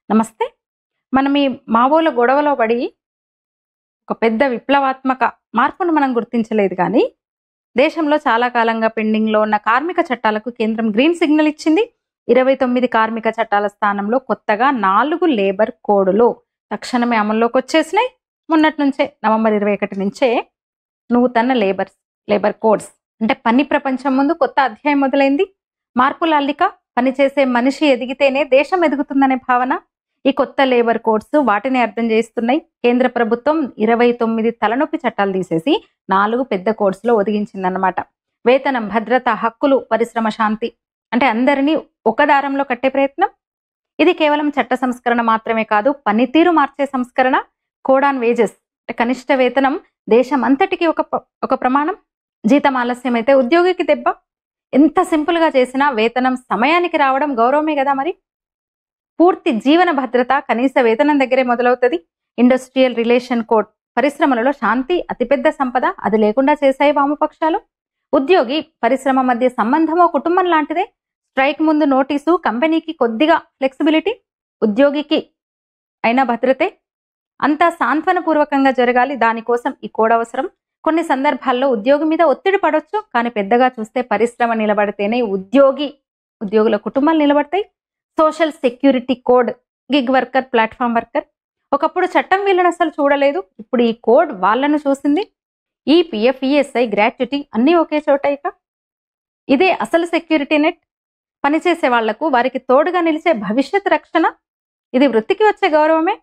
నమస్తే. మనం ఈ మావోల గొడవలో పడి ఒక పెద్ద విప్లవాత్మక మార్పును మనం గుర్తించలేదు కానీ, దేశంలో చాలా కాలంగా పెండింగ్‌లో ఉన్న కార్మిక చట్టాలకు కేంద్రం గ్రీన్ సిగ్నల్ ఇచ్చింది. 29 కార్మిక చట్టాల స్థానంలో కొత్తగా 4 లేబర్ కోడ్‌లు తక్షణమే అమల్లోకొచ్చేసినాయి. మొన్నటి నుంచే నవంబర్ 21 నుంచే నూతన లేబర్ కోడ్స్ అంటే పని ప్రపంచం ముందు కొత్త అధ్యాయం మొదలైంది. మార్పుల అల్లిక, పనిచేసే మనిషి ఎదిగితేనే దేశం ఎదుగుతుందనే భావన. ఈ కొత్త లేబర్ కోడ్స్ వాటిని అర్థం చేస్తున్నాయి. కేంద్ర ప్రభుత్వం 29 తలనొప్పి చట్టాలు తీసేసి 4 పెద్ద కోడ్స్‌లో ఒదిగించిందన్నమాట. వేతనం, భద్రత, హక్కులు, పరిశ్రమ శాంతి అంటే అందరినీ ఒక దారంలో కట్టే ప్రయత్నం. ఇది కేవలం చట్ట సంస్కరణ మాత్రమే కాదు, పనితీరు మార్చే సంస్కరణ. కోడ్ ఆన్ వేజెస్ అంటే కనిష్ట వేతనం దేశం అంతటికి ఒక ప్రమాణం. జీతం ఆలస్యమైతే ఉద్యోగికి దెబ్బ. ఎంత సింపుల్ గా చేసినా వేతనం సమయానికి రావడం గౌరవమే కదా మరి. పూర్తి జీవన భద్రత కనీస వేతనం దగ్గరే మొదలవుతుంది. ఇండస్ట్రియల్ రిలేషన్ కోడ్, పరిశ్రమలలో శాంతి అతిపెద్ద సంపద, అది లేకుండా చేశాయి వామపక్షాలు. ఉద్యోగి పరిశ్రమ మధ్య సంబంధమో కుటుంబం లాంటిదే. స్ట్రైక్ ముందు నోటీసు, కంపెనీకి కొద్దిగా ఫ్లెక్సిబిలిటీ, ఉద్యోగికి అయినా భద్రతే. అంతా సాంత్వనపూర్వకంగా జరగాలి. దానికోసం ఈ కోడ్ అవసరం. కొన్ని సందర్భాల్లో ఉద్యోగి మీద ఒత్తిడి పడొచ్చు, కానీ పెద్దగా చూస్తే పరిశ్రమ నిలబడితేనే ఉద్యోగుల కుటుంబాలు నిలబడతాయి. Social security code, gig worker, platform worker. ఒకప్పుడు చట్టం వీళ్ళని అసలు చూడలేదు, ఇప్పుడు ఈ కోడ్ వాళ్ళను చూసింది. ఈ పిఎఫ్, ఈఎస్ఐ, గ్రాట్యుటీ అన్నీ ఒకే చోట. ఇదే అసలు సెక్యూరిటీ నెట్. పనిచేసే వాళ్లకు వారికి తోడుగా నిలిచే భవిష్యత్ రక్షణ. ఇది వృత్తికి వచ్చే గౌరవమే.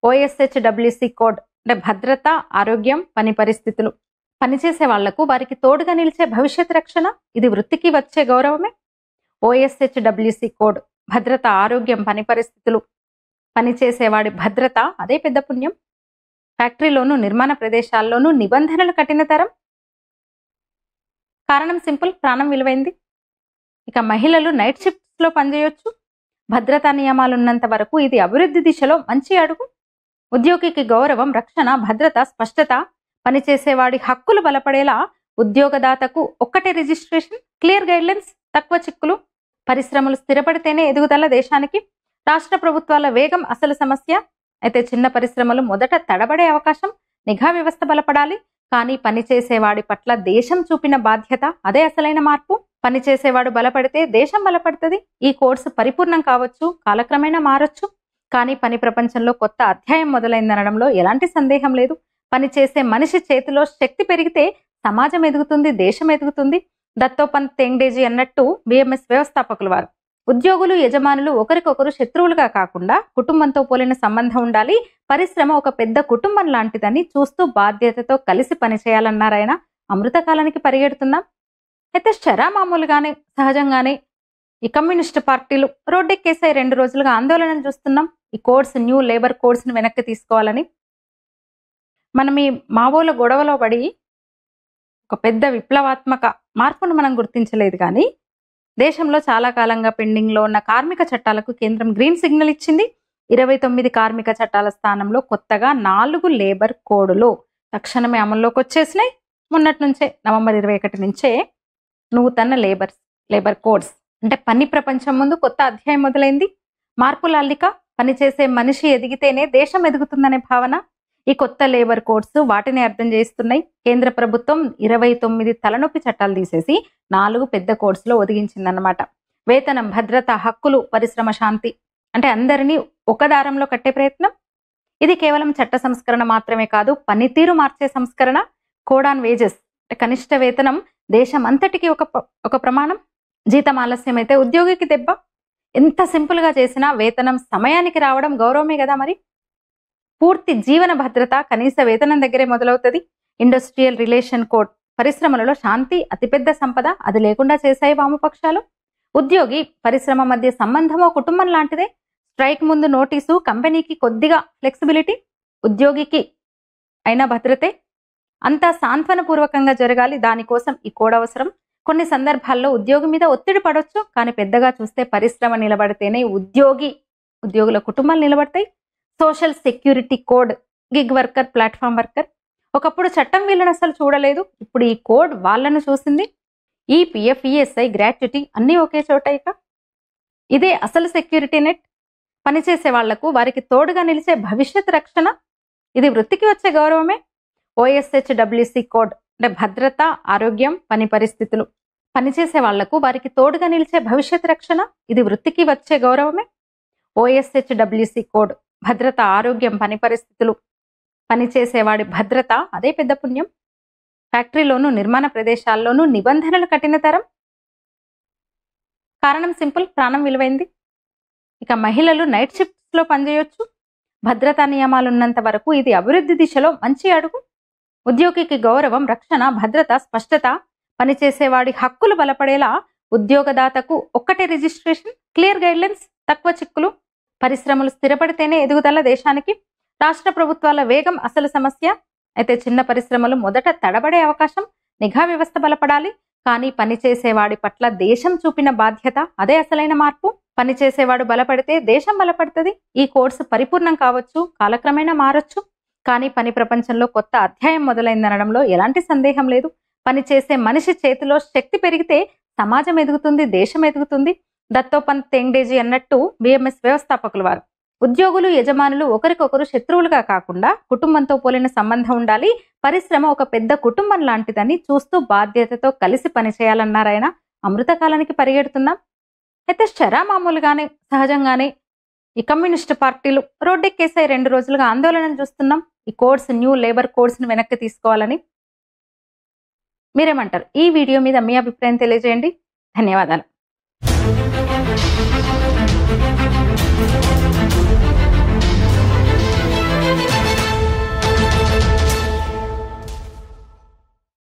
OSHWC కోడ్ అంటే భద్రత, ఆరోగ్యం, పని పరిస్థితులు. పనిచేసే వాళ్లకు వారికి తోడుగా నిలిచే భవిష్యత్ రక్షణ. ఇది వృత్తికి వచ్చే గౌరవమే. OSHWC కోడ్ భద్రత, ఆరోగ్యం, పని పరిస్థితులు. పనిచేసేవాడి భద్రత అదే పెద్ద పుణ్యం. ఫ్యాక్టరీలోనూ నిర్మాణ ప్రదేశాల్లోనూ నిబంధనలు కఠినతరం. కారణం సింపుల్, ప్రాణం విలువైంది. ఇక మహిళలు నైట్ షిఫ్ట్స్ లో పనిచేయొచ్చు. భద్రతా నియమాలు ఉన్నంత వరకు ఇది అభివృద్ధి దిశలో మంచి అడుగు. ఉద్యోగికి గౌరవం, రక్షణ, భద్రత, స్పష్టత, పనిచేసేవాడి హక్కులు బలపడేలా ఉద్యోగదాతకు ఒక్కటే రిజిస్ట్రేషన్, క్లియర్ గైడ్లైన్స్, తక్కువ చిక్కులు. పరిశ్రమలు స్థిరపడితేనే ఎదుగుదల దేశానికి. రాష్ట్ర ప్రభుత్వాల వేగం అసలు సమస్య. అయితే చిన్న పరిశ్రమలు మొదట తడబడే అవకాశం. నిఘా వ్యవస్థ బలపడాలి. కానీ పనిచేసేవాడి పట్ల దేశం చూపిన బాధ్యత అదే అసలైన మార్పు. పనిచేసేవాడు బలపడితే దేశం బలపడుతుంది. ఈ కోర్సు పరిపూర్ణం కావచ్చు, కాలక్రమేణా మారొచ్చు, కానీ పని ప్రపంచంలో కొత్త అధ్యాయం మొదలైందనడంలో ఎలాంటి సందేహం లేదు. పనిచేసే మనిషి చేతిలో శక్తి పెరిగితే సమాజం ఎదుగుతుంది, దేశం ఎదుగుతుంది. దత్తోపంత్ తేంగ్డేజీ అన్నట్టు BMS వ్యవస్థాపకులు వారు, ఉద్యోగులు, యజమానులు ఒకరికొకరు శత్రువులుగా కాకుండా కుటుంబంతో పోలిన సంబంధం ఉండాలి. పరిశ్రమ ఒక పెద్ద కుటుంబం లాంటిదని చూస్తూ బాధ్యతతో కలిసి పనిచేయాలన్నారాయన. అమృతకాలానికి పరిగెడుతున్నాం. అయితే మామూలుగానే సహజంగానే ఈ కమ్యూనిస్టు పార్టీలు రోడ్డెక్కేసాయి. 2 రోజులుగా ఆందోళనలు చూస్తున్నాం. ఈ కోడ్స్, న్యూ లేబర్ కోడ్స్ ని వెనక్కి తీసుకోవాలని. మనం ఈ మావోల గొడవలో పడి ఒక పెద్ద విప్లవాత్మక మార్పును మనం గుర్తించలేదు కానీ, దేశంలో చాలా కాలంగా పెండింగ్‌లో ఉన్న కార్మిక చట్టాలకు కేంద్రం గ్రీన్ సిగ్నల్ ఇచ్చింది. 29 కార్మిక చట్టాల స్థానంలో కొత్తగా 4 లేబర్ కోడ్‌లు తక్షణమే అమల్లోకొచ్చేసినాయి. మొన్నటి నుంచే నవంబర్ 21 నుంచే నూతన లేబర్ కోడ్స్ అంటే పని ప్రపంచం ముందు కొత్త అధ్యాయం మొదలైంది. మార్పుల అల్లిక, పనిచేసే మనిషి ఎదిగితేనే దేశం ఎదుగుతుందనే భావన. ఈ కొత్త లేబర్ కోడ్స్ వాటిని అర్థం చేస్తున్నాయి. కేంద్ర ప్రభుత్వం 29 తలనొప్పి చట్టాలు తీసేసి 4 పెద్ద కోడ్స్‌లో ఒదిగించిందన్నమాట. వేతనం, భద్రత, హక్కులు, పరిశ్రమ శాంతి అంటే అందరినీ ఒక దారంలో కట్టే ప్రయత్నం. ఇది కేవలం చట్ట సంస్కరణ మాత్రమే కాదు, పనితీరు మార్చే సంస్కరణ. కోడ్ ఆన్ వేజెస్ అంటే కనిష్ట వేతనం దేశం అంతటికి ఒక ప్రమాణం. జీతం ఆలస్యమైతే ఉద్యోగికి దెబ్బ. ఎంత సింపుల్ గా చేసినా వేతనం సమయానికి రావడం గౌరవమే కదా మరి. పూర్తి జీవన భద్రత కనీస వేతనం దగ్గరే మొదలవుతుంది. ఇండస్ట్రియల్ రిలేషన్ కోడ్, పరిశ్రమలలో శాంతి అతిపెద్ద సంపద, అది లేకుండా చేశాయి వామపక్షాలు. ఉద్యోగి పరిశ్రమ మధ్య సంబంధమో కుటుంబం లాంటిదే. స్ట్రైక్ ముందు నోటీసు, కంపెనీకి కొద్దిగా ఫ్లెక్సిబిలిటీ, ఉద్యోగికి అయినా భద్రతే. అంతా సాంత్వనపూర్వకంగా జరగాలి. దానికోసం ఈ కోడ్ అవసరం. కొన్ని సందర్భాల్లో ఉద్యోగి మీద ఒత్తిడి పడొచ్చు, కానీ పెద్దగా చూస్తే పరిశ్రమ నిలబడితేనే ఉద్యోగుల కుటుంబాలు నిలబడతాయి. Social security code, gig worker, platform worker. ఒకప్పుడు చట్టం వీళ్ళని అసలు చూడలేదు, ఇప్పుడు ఈ కోడ్ వాళ్ళను చూసింది. ఈపీఎఫ్, ఈఎస్ఐ, గ్రాట్యుటీ అన్నీ ఒకే చోట. ఇక ఇదే అసలు సెక్యూరిటీ నెట్. పనిచేసే వాళ్లకు వారికి తోడుగా నిలిచే భవిష్యత్ రక్షణ. ఇది వృత్తికి వచ్చే గౌరవమే. OSHWC కోడ్ అంటే భద్రత, ఆరోగ్యం, పని పరిస్థితులు. పనిచేసే వాళ్లకు వారికి తోడుగా నిలిచే భవిష్యత్ రక్షణ. ఇది వృత్తికి వచ్చే గౌరవమే. OSHWC కోడ్ భద్రత, ఆరోగ్యం, పని పరిస్థితులు. పనిచేసేవాడి భద్రత అదే పెద్ద పుణ్యం. ఫ్యాక్టరీలోనూ నిర్మాణ ప్రదేశాల్లోనూ నిబంధనలు కఠినతరం. కారణం సింపుల్, ప్రాణం విలువైంది. ఇక మహిళలు నైట్ షిఫ్ట్స్ లో పనిచేయొచ్చు. భద్రతా నియమాలున్నంత వరకు ఇది అభివృద్ధి దిశలో మంచి అడుగు. ఉద్యోగికి గౌరవం, రక్షణ, భద్రత, స్పష్టత, పనిచేసేవాడి హక్కులు బలపడేలా ఉద్యోగదాతకు ఒక్కటే రిజిస్ట్రేషన్, క్లియర్ గైడ్లైన్స్, తక్కువ చిక్కులు. పరిశ్రమలు స్థిరపడితేనే ఎదుగుదల దేశానికి. రాష్ట్ర ప్రభుత్వాల వేగం అసలు సమస్య. అయితే చిన్న పరిశ్రమలు మొదట తడబడే అవకాశం. నిఘా వ్యవస్థ బలపడాలి. కానీ పనిచేసేవాడి పట్ల దేశం చూపిన బాధ్యత అదే అసలైన మార్పు. పనిచేసేవాడు బలపడితే దేశం బలపడుతుంది. ఈ కోర్సు పరిపూర్ణం కావచ్చు, కాలక్రమేణా మారొచ్చు. కానీ పని ప్రపంచంలో కొత్త అధ్యాయం మొదలైందనడంలో ఎలాంటి సందేహం లేదు. పనిచేసే మనిషి చేతిలో శక్తి పెరిగితే సమాజం ఎదుగుతుంది, దేశం ఎదుగుతుంది. దత్తోపంత్ తేంగ్డేజీ అన్నట్టు BMS వ్యవస్థాపకులు వారు. ఉద్యోగులు, యజమానులు ఒకరికొకరు శత్రువులుగా కాకుండా కుటుంబంతో పోలిన సంబంధం ఉండాలి. పరిశ్రమ ఒక పెద్ద కుటుంబం లాంటిదని చూస్తూ బాధ్యతతో కలిసి పనిచేయాలన్నారాయన. అమృతకాలానికి పరిగెడుతున్నాం. అయితే మామూలుగానే సహజంగానే ఈ కమ్యూనిస్టు పార్టీలు రోడ్డెక్కేసాయి. 2 రోజులుగా ఆందోళనలు చూస్తున్నాం. ఈ కోడ్స్, న్యూ లేబర్ కోడ్స్ ని వెనక్కి తీసుకోవాలని. మీరేమంటారు? ఈ వీడియో మీద మీ అభిప్రాయం తెలియజేయండి. ధన్యవాదాలు.